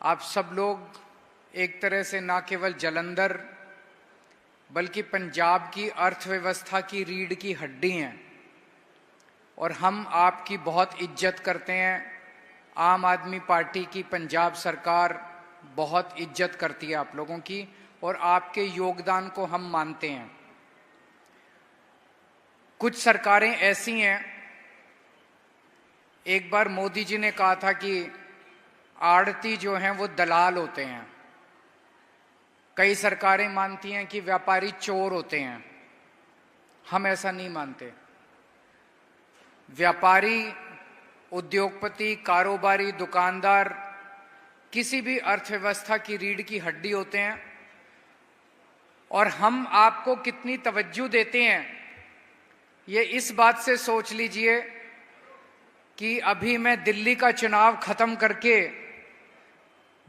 आप सब लोग एक तरह से ना केवल जालंधर बल्कि पंजाब की अर्थव्यवस्था की रीढ़ की हड्डी हैं और हम आपकी बहुत इज्जत करते हैं। आम आदमी पार्टी की पंजाब सरकार बहुत इज्जत करती है आप लोगों की और आपके योगदान को हम मानते हैं। कुछ सरकारें ऐसी हैं, एक बार मोदी जी ने कहा था कि आड़ती जो हैं वो दलाल होते हैं। कई सरकारें मानती हैं कि व्यापारी चोर होते हैं। हम ऐसा नहीं मानते। व्यापारी, उद्योगपति, कारोबारी, दुकानदार किसी भी अर्थव्यवस्था की रीढ़ की हड्डी होते हैं और हम आपको कितनी तवज्जो देते हैं ये इस बात से सोच लीजिए कि अभी मैं दिल्ली का चुनाव खत्म करके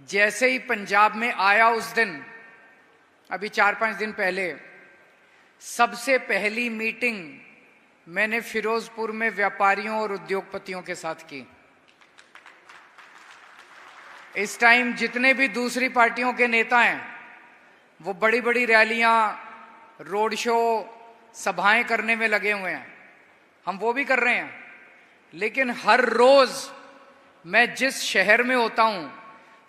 जैसे ही पंजाब में आया उस दिन, अभी 4-5 दिन पहले, सबसे पहली मीटिंग मैंने फिरोजपुर में व्यापारियों और उद्योगपतियों के साथ की। इस टाइम जितने भी दूसरी पार्टियों के नेता हैं वो बड़ी बड़ी रैलियां, रोड शो, सभाएं करने में लगे हुए हैं। हम वो भी कर रहे हैं, लेकिन हर रोज मैं जिस शहर में होता हूं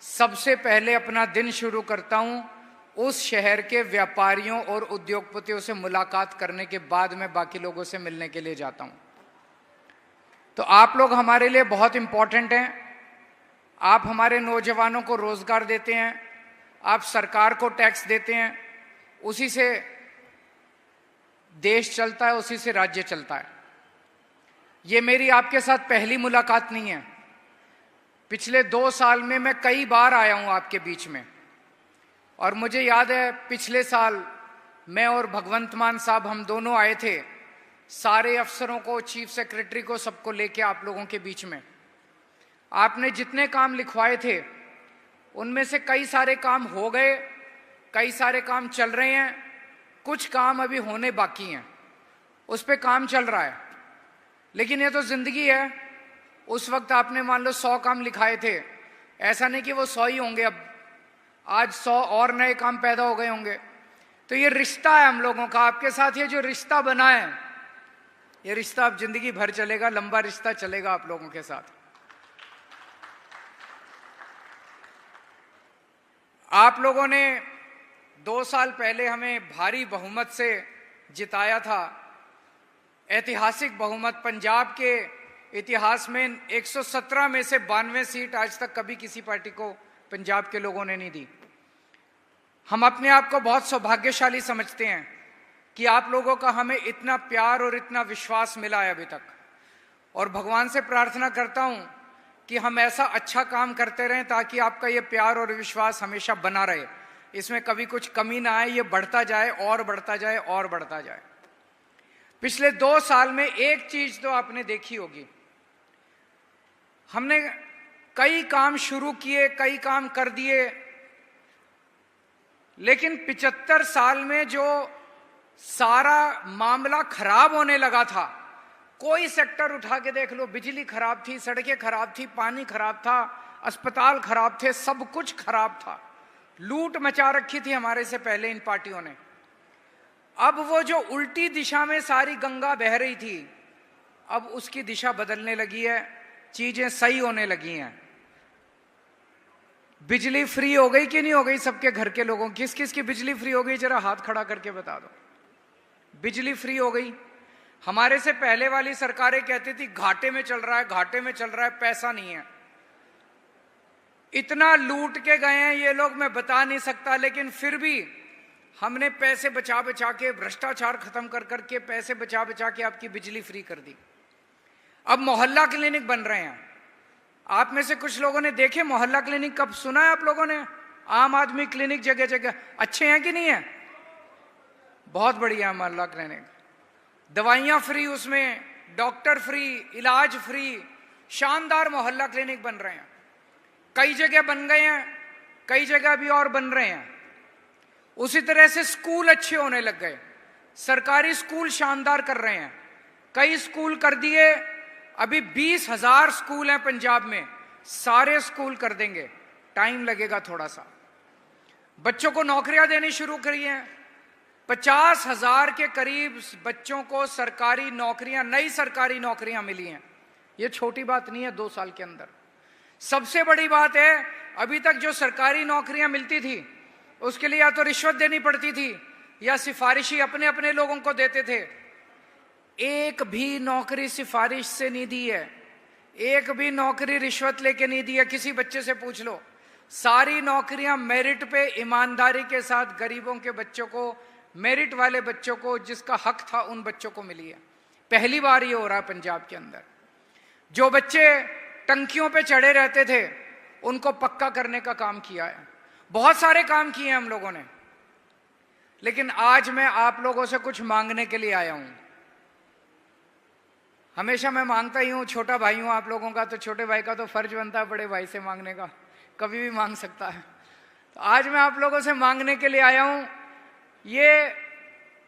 सबसे पहले अपना दिन शुरू करता हूं उस शहर के व्यापारियों और उद्योगपतियों से मुलाकात करने के बाद मैं बाकी लोगों से मिलने के लिए जाता हूं। तो आप लोग हमारे लिए बहुत इंपॉर्टेंट हैं। आप हमारे नौजवानों को रोजगार देते हैं, आप सरकार को टैक्स देते हैं, उसी से देश चलता है, उसी से राज्य चलता है। ये मेरी आपके साथ पहली मुलाकात नहीं है। पिछले 2 साल में मैं कई बार आया हूं आपके बीच में और मुझे याद है पिछले साल मैं और भगवंत मान साहब हम दोनों आए थे, सारे अफसरों को, चीफ सेक्रेटरी को, सबको लेके आप लोगों के बीच में। आपने जितने काम लिखवाए थे उनमें से कई सारे काम हो गए, कई सारे काम चल रहे हैं, कुछ काम अभी होने बाकी हैं, उस पे काम चल रहा है। लेकिन ये तो जिंदगी है। उस वक्त आपने मान लो 100 काम लिखाए थे, ऐसा नहीं कि वो 100 ही होंगे, अब आज 100 और नए काम पैदा हो गए होंगे। तो ये रिश्ता है हम लोगों का आपके साथ। ये जो रिश्ता बना है ये रिश्ता अब जिंदगी भर चलेगा, लंबा रिश्ता चलेगा आप लोगों के साथ। आप लोगों ने 2 साल पहले हमें भारी बहुमत से जिताया था, ऐतिहासिक बहुमत। पंजाब के इतिहास में 117 में से 92 सीट आज तक कभी किसी पार्टी को पंजाब के लोगों ने नहीं दी। हम अपने आप को बहुत सौभाग्यशाली समझते हैं कि आप लोगों का हमें इतना प्यार और इतना विश्वास मिला है अभी तक। और भगवान से प्रार्थना करता हूं कि हम ऐसा अच्छा काम करते रहें ताकि आपका ये प्यार और विश्वास हमेशा बना रहे, इसमें कभी कुछ कमी ना आए, ये बढ़ता जाए और बढ़ता जाए और बढ़ता जाए। पिछले 2 साल में एक चीज तो आपने देखी होगी, हमने कई काम शुरू किए, कई काम कर दिए, लेकिन 75 साल में जो सारा मामला खराब होने लगा था, कोई सेक्टर उठा के देख लो, बिजली खराब थी, सड़कें खराब थी, पानी खराब था, अस्पताल खराब थे, सब कुछ खराब था। लूट मचा रखी थी हमारे से पहले इन पार्टियों ने। अब वो जो उल्टी दिशा में सारी गंगा बह रही थी, अब उसकी दिशा बदलने लगी है, चीजें सही होने लगी हैं। बिजली फ्री हो गई कि नहीं हो गई सबके घर के लोगों की? किस किस की बिजली फ्री हो गई, जरा हाथ खड़ा करके बता दो। बिजली फ्री हो गई। हमारे से पहले वाली सरकारें कहती थी घाटे में चल रहा है, घाटे में चल रहा है, पैसा नहीं है। इतना लूट के गए हैं ये लोग, मैं बता नहीं सकता, लेकिन फिर भी हमने पैसे बचा बचा के, भ्रष्टाचार खत्म कर करके पैसे बचा बचा के आपकी बिजली फ्री कर दी। अब मोहल्ला क्लिनिक बन रहे हैं। आप में से कुछ लोगों ने देखे मोहल्ला क्लिनिक? कब सुना है आप लोगों ने? आम आदमी क्लिनिक जगह जगह अच्छे हैं कि नहीं है? बहुत बढ़िया मोहल्ला क्लिनिक। दवाइयां फ्री, उसमें डॉक्टर फ्री, इलाज फ्री, शानदार मोहल्ला क्लिनिक बन रहे हैं। कई जगह बन गए हैं, कई जगह अभी और बन रहे हैं। उसी तरह से स्कूल अच्छे होने लग गए, सरकारी स्कूल शानदार कर रहे हैं। कई स्कूल कर दिए, अभी 20,000 स्कूल हैं पंजाब में, सारे स्कूल कर देंगे। टाइम लगेगा थोड़ा सा। बच्चों को नौकरियां देनी शुरू करी हैं। 50,000 के करीब बच्चों को सरकारी नौकरियां, नई सरकारी नौकरियां मिली हैं। ये छोटी बात नहीं है 2 साल के अंदर। सबसे बड़ी बात है, अभी तक जो सरकारी नौकरियां मिलती थी उसके लिए या तो रिश्वत देनी पड़ती थी या सिफारिशी अपने अपने लोगों को देते थे। एक भी नौकरी सिफारिश से नहीं दी है, एक भी नौकरी रिश्वत लेके नहीं दी है। किसी बच्चे से पूछ लो, सारी नौकरियां मेरिट पे ईमानदारी के साथ गरीबों के बच्चों को, मेरिट वाले बच्चों को, जिसका हक था उन बच्चों को मिली है। पहली बार ये हो रहा है पंजाब के अंदर। जो बच्चे टंकियों पे चढ़े रहते थे उनको पक्का करने का काम किया है। बहुत सारे काम किए हैं हम लोगों ने। लेकिन आज मैं आप लोगों से कुछ मांगने के लिए आया हूं। हमेशा मैं मांगता ही हूं, छोटा भाई हूं आप लोगों का, तो छोटे भाई का तो फर्ज बनता है बड़े भाई से मांगने का, कभी भी मांग सकता है। तो आज मैं आप लोगों से मांगने के लिए आया हूं। ये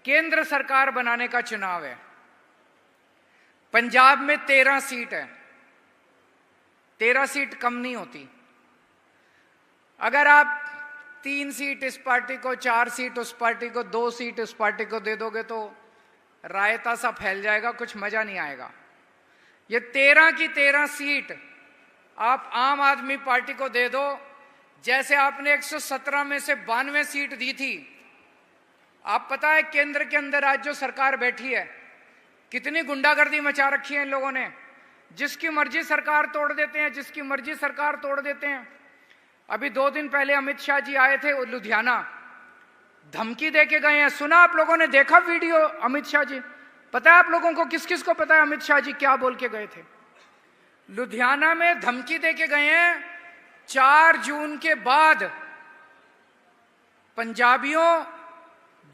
केंद्र सरकार बनाने का चुनाव है। पंजाब में 13 सीट है। 13 सीट कम नहीं होती। अगर आप 3 सीट इस पार्टी को, 4 सीट उस पार्टी को, 2 सीट इस पार्टी को दे दोगे तो रायता सा फैल जाएगा, कुछ मजा नहीं आएगा। ये 13 की 13 सीट आप आम आदमी पार्टी को दे दो। जैसे आपने 117 में से 92 सीट दी थी। आप पता है केंद्र के अंदर आज जो सरकार बैठी है कितनी गुंडागर्दी मचा रखी है इन लोगों ने। जिसकी मर्जी सरकार तोड़ देते हैं, जिसकी मर्जी सरकार तोड़ देते हैं। अभी 2 दिन पहले अमित शाह जी आए थे लुधियाना, धमकी दे के गए हैं। सुना आप लोगों ने, देखा वीडियो अमित शाह जी? पता है आप लोगों को, किस किस को पता है अमित शाह जी क्या बोल के गए थे? लुधियाना में धमकी दे के गए हैं 4 जून के बाद पंजाबियों,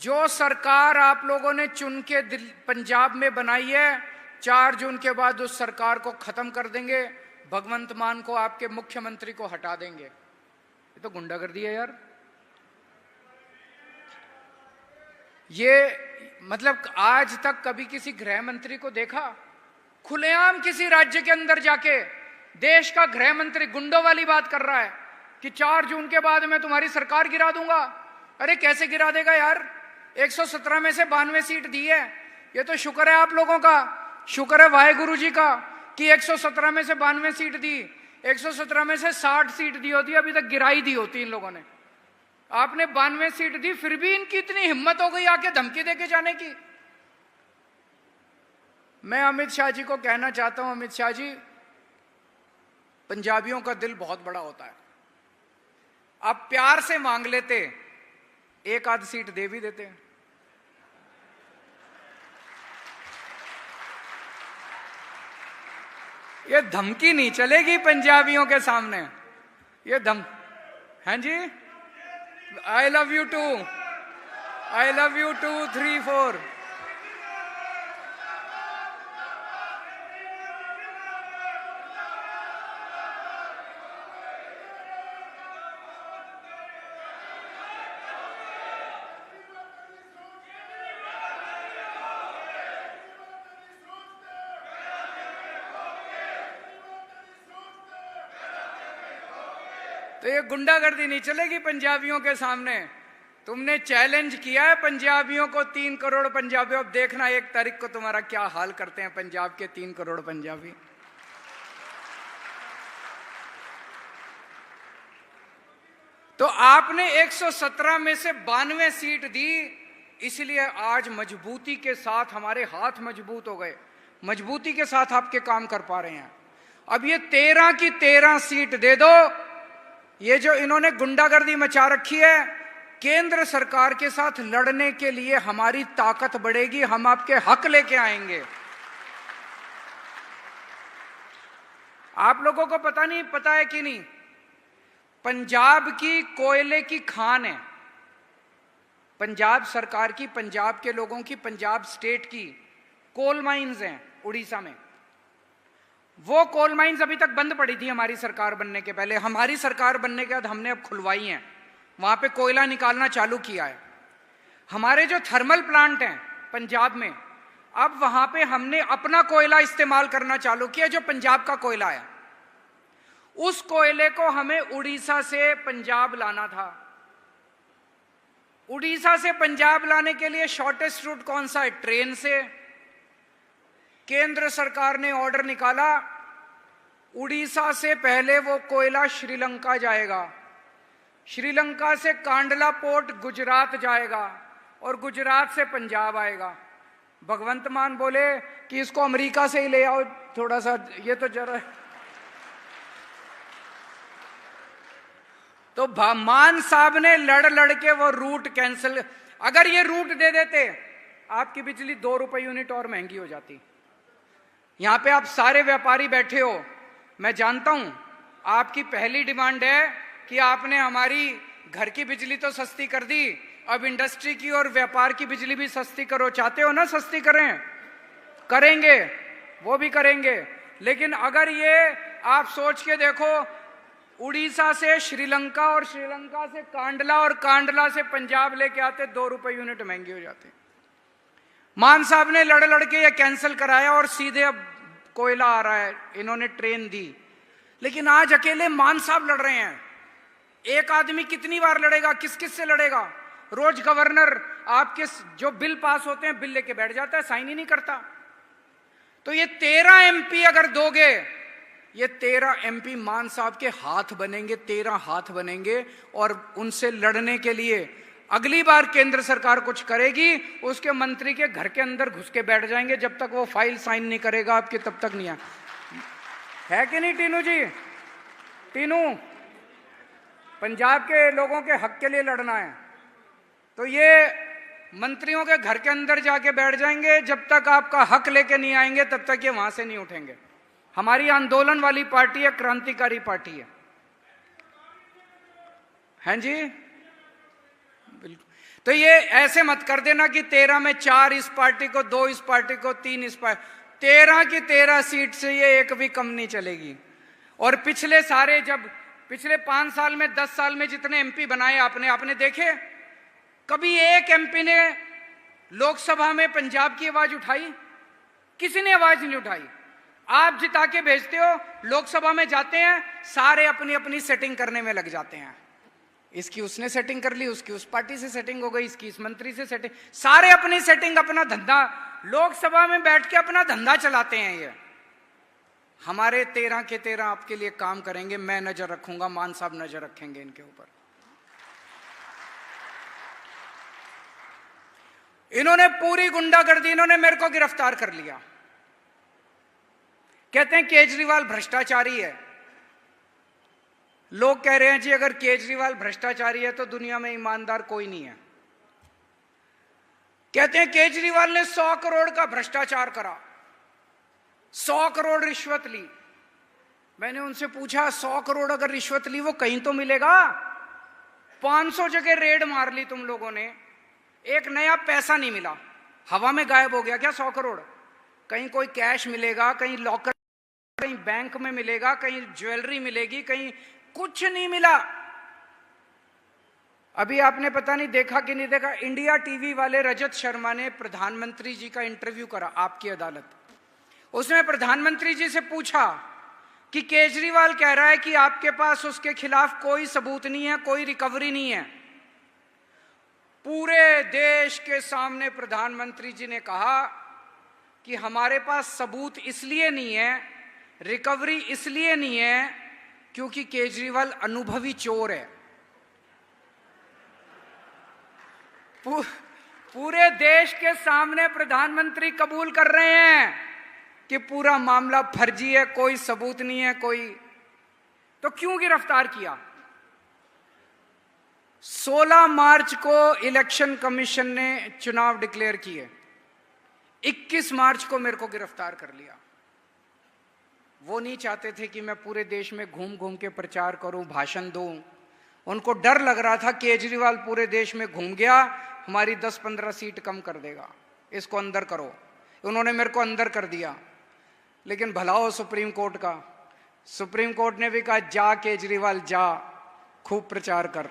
जो सरकार आप लोगों ने चुन के पंजाब में बनाई है, 4 जून के बाद उस सरकार को खत्म कर देंगे। भगवंत मान को, आपके मुख्यमंत्री को हटा देंगे। ये तो गुंडागर्दी है यार। ये मतलब आज तक कभी किसी गृह मंत्री को देखा खुलेआम किसी राज्य के अंदर जाके देश का गृह मंत्री गुंडों वाली बात कर रहा है कि 4 जून के बाद मैं तुम्हारी सरकार गिरा दूंगा? अरे कैसे गिरा देगा यार? 117 में से 92 सीट दी है। ये तो शुक्र है आप लोगों का, शुक्र है वाहेगुरु जी का कि 117 में से 92 सीट दी। 117 में से 60 सीट दी होती, अभी तक गिराई दी होती इन लोगों ने। आपने 92 सीट दी, फिर भी इनकी इतनी हिम्मत हो गई आके धमकी देके जाने की। मैं अमित शाह जी को कहना चाहता हूं, अमित शाह जी, पंजाबियों का दिल बहुत बड़ा होता है। आप प्यार से मांग लेते, 1 आध सीट दे भी देते। ये धमकी नहीं चलेगी पंजाबियों के सामने। ये हाँ जी, I love you two, I love you 2 3 4। तो ये गुंडागर्दी नहीं चलेगी पंजाबियों के सामने। तुमने चैलेंज किया है पंजाबियों को, 3 करोड़ पंजाबी। अब देखना 1 तारीख को तुम्हारा क्या हाल करते हैं पंजाब के 3 करोड़ पंजाबी। तो आपने 117 में से 92 सीट दी, इसलिए आज मजबूती के साथ हमारे हाथ मजबूत हो गए, मजबूती के साथ आपके काम कर पा रहे हैं। अब ये 13 की 13 सीट दे दो। ये जो इन्होंने गुंडागर्दी मचा रखी है, केंद्र सरकार के साथ लड़ने के लिए हमारी ताकत बढ़ेगी। हम आपके हक लेके आएंगे। आप लोगों को पता है कि नहीं, पंजाब की कोयले की खान है। पंजाब सरकार की, पंजाब के लोगों की, पंजाब स्टेट की कोल माइंस हैं उड़ीसा में। वो कोल माइंस अभी तक बंद पड़ी थी हमारी सरकार बनने के पहले। हमारी सरकार बनने के बाद हमने अब खुलवाई हैं, वहां पे कोयला निकालना चालू किया है। हमारे जो थर्मल प्लांट हैं पंजाब में, अब वहां पे हमने अपना कोयला इस्तेमाल करना चालू किया, जो पंजाब का कोयला है। उस कोयले को हमें उड़ीसा से पंजाब लाना था। उड़ीसा से पंजाब लाने के लिए शॉर्टेस्ट रूट कौन सा है? ट्रेन से। केंद्र सरकार ने ऑर्डर निकाला, उड़ीसा से पहले वो कोयला श्रीलंका जाएगा, श्रीलंका से कांडला पोर्ट गुजरात जाएगा और गुजरात से पंजाब आएगा। भगवंत मान बोले कि इसको अमेरिका से ही ले आओ थोड़ा सा, ये तो जरा। तो मान साहब ने लड़ लड़ के वो रूट कैंसिल। अगर ये रूट दे देते, आपकी बिजली 2 रुपए यूनिट और महंगी हो जाती। यहां पे आप सारे व्यापारी बैठे हो, मैं जानता हूं आपकी पहली डिमांड है कि आपने हमारी घर की बिजली तो सस्ती कर दी, अब इंडस्ट्री की और व्यापार की बिजली भी सस्ती करो। चाहते हो ना सस्ती करें? करेंगे, वो भी करेंगे। लेकिन अगर ये आप सोच के देखो, उड़ीसा से श्रीलंका और श्रीलंका से कांडला और कांडला से पंजाब लेके आते, 2 रुपए यूनिट महंगे हो जाते। मान साहब ने लड़ लड़ के ये कैंसिल कराया और सीधे अब कोयला आ रहा है, इन्होंने ट्रेन दी। लेकिन आज अकेले मान साहब लड़ रहे हैं। एक आदमी कितनी बार लड़ेगा? किस किस से लड़ेगा? रोज गवर्नर आपके जो बिल पास होते हैं, बिल लेके बैठ जाता है, साइन ही नहीं करता। तो ये 13 एमपी अगर दोगे, ये 13 एमपी मान साहब के हाथ बनेंगे, 13 हाथ बनेंगे। और उनसे लड़ने के लिए अगली बार केंद्र सरकार कुछ करेगी, उसके मंत्री के घर के अंदर घुस के बैठ जाएंगे। जब तक वो फाइल साइन नहीं करेगा आपकी, तब तक नहीं है कि नहीं टीनू जी? टीनू, पंजाब के लोगों के हक के लिए लड़ना है तो ये मंत्रियों के घर के अंदर जाके बैठ जाएंगे। जब तक आपका हक लेके नहीं आएंगे, तब तक ये वहां से नहीं उठेंगे। हमारी आंदोलन वाली पार्टी है, क्रांतिकारी पार्टी है। हैं जी? बिल्कुल। तो ये ऐसे मत कर देना कि 13 में 4 इस पार्टी को, 2 इस पार्टी को, 3 इस पार्टी। 13 की 13 सीट से ये एक भी कम नहीं चलेगी। और पिछले सारे, जब पिछले 5 साल में, 10 साल में जितने एमपी बनाए आपने देखे? कभी एक एमपी ने लोकसभा में पंजाब की आवाज उठाई? किसी ने आवाज नहीं उठाई। आप जिता के भेजते हो, लोकसभा में जाते हैं, सारे अपनी अपनी सेटिंग करने में लग जाते हैं। इसकी उसने सेटिंग कर ली, उसकी उस पार्टी से सेटिंग हो गई, इसकी इस मंत्री से सेटिंग, सारे अपनी सेटिंग, अपना धंधा, लोकसभा में बैठ के अपना धंधा चलाते हैं। ये हमारे 13 के 13 आपके लिए काम करेंगे। मैं नजर रखूंगा, मान साहब नजर रखेंगे इनके ऊपर। इन्होंने पूरी गुंडागर्दी, इन्होंने मेरे को गिरफ्तार कर लिया। कहते हैं केजरीवाल भ्रष्टाचारी है। लोग कह रहे हैं जी अगर केजरीवाल भ्रष्टाचारी है तो दुनिया में ईमानदार कोई नहीं है। कहते हैं केजरीवाल ने 100 करोड़ का भ्रष्टाचार करा, 100 करोड़ रिश्वत ली। मैंने उनसे पूछा 100 करोड़ अगर रिश्वत ली, वो कहीं तो मिलेगा? 500 जगह रेड मार ली तुम लोगों ने, एक नया पैसा नहीं मिला, हवा में गायब हो गया क्या 100 करोड़? कहीं कोई कैश मिलेगा, कहीं लॉकर, कहीं बैंक में मिलेगा, कहीं ज्वेलरी मिलेगी, कहीं कुछ नहीं मिला। अभी आपने पता नहीं देखा कि नहीं देखा, इंडिया टीवी वाले रजत शर्मा ने प्रधानमंत्री जी का इंटरव्यू करा, आपकी अदालत। उसमें प्रधानमंत्री जी से पूछा कि केजरीवाल कह रहा है कि आपके पास उसके खिलाफ कोई सबूत नहीं है, कोई रिकवरी नहीं है। पूरे देश के सामने प्रधानमंत्री जी ने कहा कि हमारे पास सबूत इसलिए नहीं है, रिकवरी इसलिए नहीं है क्योंकि केजरीवाल अनुभवी चोर है। पूरे देश के सामने प्रधानमंत्री कबूल कर रहे हैं कि पूरा मामला फर्जी है, कोई सबूत नहीं है, कोई। तो क्यों गिरफ्तार किया? 16 मार्च को इलेक्शन कमीशन ने चुनाव डिक्लेयर किए, 21 मार्च को मेरे को गिरफ्तार कर लिया। वो नहीं चाहते थे कि मैं पूरे देश में घूम घूम के प्रचार करूं, भाषण दूं। उनको डर लग रहा था केजरीवाल पूरे देश में घूम गया, हमारी 10-15 सीट कम कर देगा, इसको अंदर करो। उन्होंने मेरे को अंदर कर दिया। लेकिन भला हो सुप्रीम कोर्ट का, सुप्रीम कोर्ट ने भी कहा जा केजरीवाल जा, खूब प्रचार कर।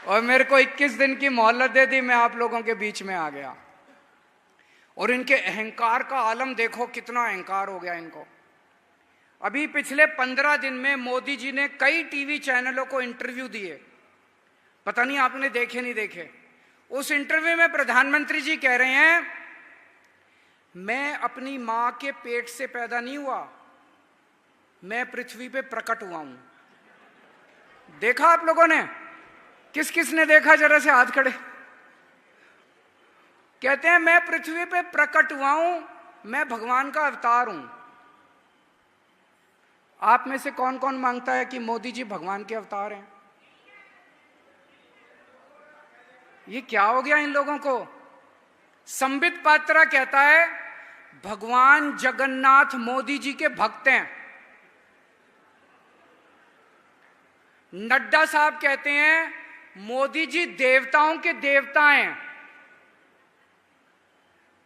और मेरे को 21 दिन की मोहलत दे दी, मैं आप लोगों के बीच में आ गया। और इनके अहंकार का आलम देखो, कितना अहंकार हो गया इनको। अभी पिछले 15 दिन में मोदी जी ने कई टीवी चैनलों को इंटरव्यू दिए, पता नहीं आपने देखे नहीं देखे। उस इंटरव्यू में प्रधानमंत्री जी कह रहे हैं, मैं अपनी मां के पेट से पैदा नहीं हुआ, मैं पृथ्वी पे प्रकट हुआ हूं। देखा आप लोगों ने? किस किस ने देखा? जरा से हाथ खड़े। कहते हैं मैं पृथ्वी पे प्रकट हुआ हूं, मैं भगवान का अवतार हूं। आप में से कौन कौन मांगता है कि मोदी जी भगवान के अवतार हैं? ये क्या हो गया इन लोगों को? संबित पात्रा कहता है भगवान जगन्नाथ मोदी जी के भक्त हैं। नड्डा साहब कहते हैं मोदी जी देवताओं के देवता हैं।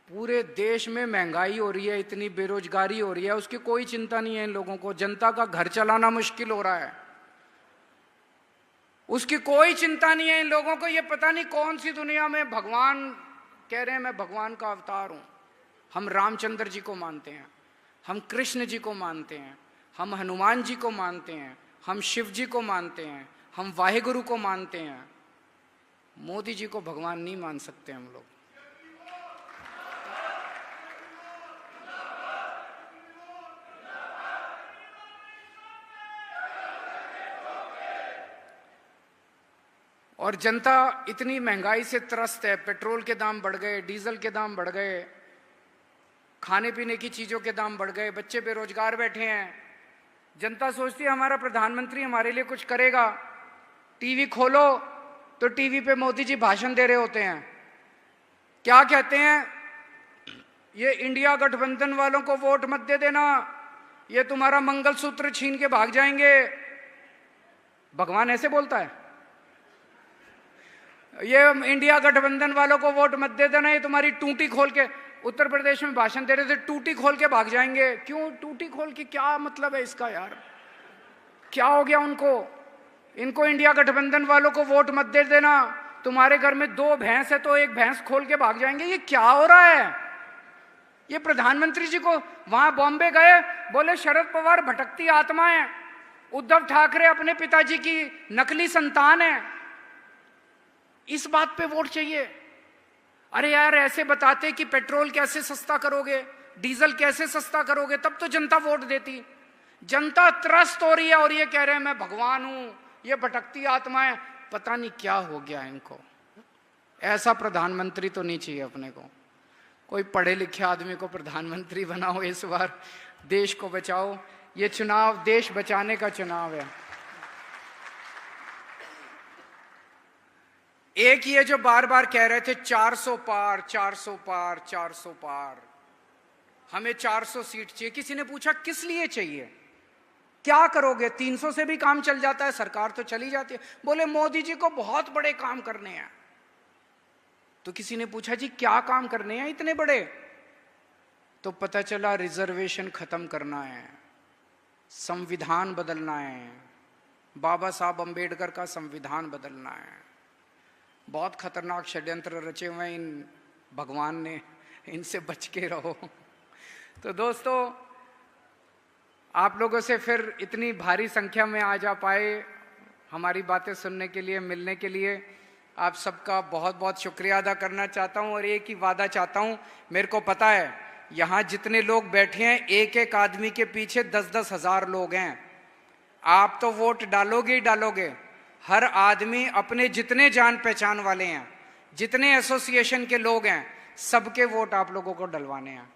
पूरे देश में महंगाई हो रही है, इतनी बेरोजगारी हो रही है, उसकी कोई चिंता नहीं है इन लोगों को। जनता का घर चलाना मुश्किल हो रहा है, उसकी कोई चिंता नहीं है इन लोगों को। ये पता नहीं कौन सी दुनिया में भगवान कह रहे हैं मैं भगवान का अवतार हूं। हम रामचंद्र जी को मानते हैं, हम कृष्ण जी को मानते हैं, हम हनुमान जी को मानते हैं, हम शिव जी को मानते हैं, हम वाहेगुरु को मानते हैं। मोदी जी को भगवान नहीं मान सकते हम लोग। और जनता इतनी महंगाई से त्रस्त है, पेट्रोल के दाम बढ़ गए, डीजल के दाम बढ़ गए, खाने पीने की चीजों के दाम बढ़ गए, बच्चे बेरोजगार बैठे हैं। जनता सोचती है हमारा प्रधानमंत्री हमारे लिए कुछ करेगा। टीवी खोलो तो टीवी पे मोदी जी भाषण दे रहे होते हैं। क्या कहते हैं? ये इंडिया गठबंधन वालों को वोट मत दे देना, ये तुम्हारा मंगलसूत्र छीन के भाग जाएंगे। भगवान ऐसे बोलता है? ये इंडिया गठबंधन वालों को वोट मत दे देना, ये तुम्हारी टूटी खोल के, उत्तर प्रदेश में भाषण दे रहे थे, टूटी खोल के भाग जाएंगे। क्यों टूटी खोल के? क्या मतलब है इसका यार? क्या हो गया उनको? इनको इंडिया गठबंधन वालों को वोट मत दे देना, तुम्हारे घर में 2 भैंस है तो एक भैंस खोल के भाग जाएंगे। ये क्या हो रहा है? ये प्रधानमंत्री जी को वहां बॉम्बे गए, बोले शरद पवार भटकती आत्मा है, उद्धव ठाकरे अपने पिताजी की नकली संतान है। इस बात पे वोट चाहिए? अरे यार ऐसे बताते कि पेट्रोल कैसे सस्ता करोगे, डीजल कैसे सस्ता करोगे, तब तो जनता वोट देती। जनता त्रस्त हो रही है और ये कह रहे हैं मैं भगवान हूं, ये भटकती आत्मा है। पता नहीं क्या हो गया इनको। ऐसा प्रधानमंत्री तो नहीं चाहिए अपने को। कोई पढ़े लिखे आदमी को प्रधानमंत्री बनाओ, इस बार देश को बचाओ। ये चुनाव देश बचाने का चुनाव है। एक ये जो बार बार कह रहे थे 400 पार 400 पार 400 पार, हमें 400 सीट चाहिए। किसी ने पूछा किस लिए चाहिए, क्या करोगे? 300 से भी काम चल जाता है, सरकार तो चली जाती है। बोले मोदी जी को बहुत बड़े काम करने हैं। तो किसी ने पूछा जी क्या काम करने हैं इतने बड़े? तो पता चला रिजर्वेशन खत्म करना है, संविधान बदलना है, बाबा साहब अंबेडकर का संविधान बदलना है। बहुत खतरनाक षड्यंत्र रचे हुए हैं इन भगवान ने, इनसे बच के रहो। तो दोस्तों, आप लोगों से फिर इतनी भारी संख्या में आज आ पाए हमारी बातें सुनने के लिए, मिलने के लिए, आप सबका बहुत बहुत शुक्रिया अदा करना चाहता हूं। और एक ही वादा चाहता हूं, मेरे को पता है यहाँ जितने लोग बैठे हैं एक एक आदमी के पीछे 10-10 हजार लोग हैं। आप तो वोट डालोगे ही डालोगे। हर आदमी अपने जितने जान पहचान वाले हैं, जितने एसोसिएशन के लोग हैं, सबके वोट आप लोगों को डलवाने हैं।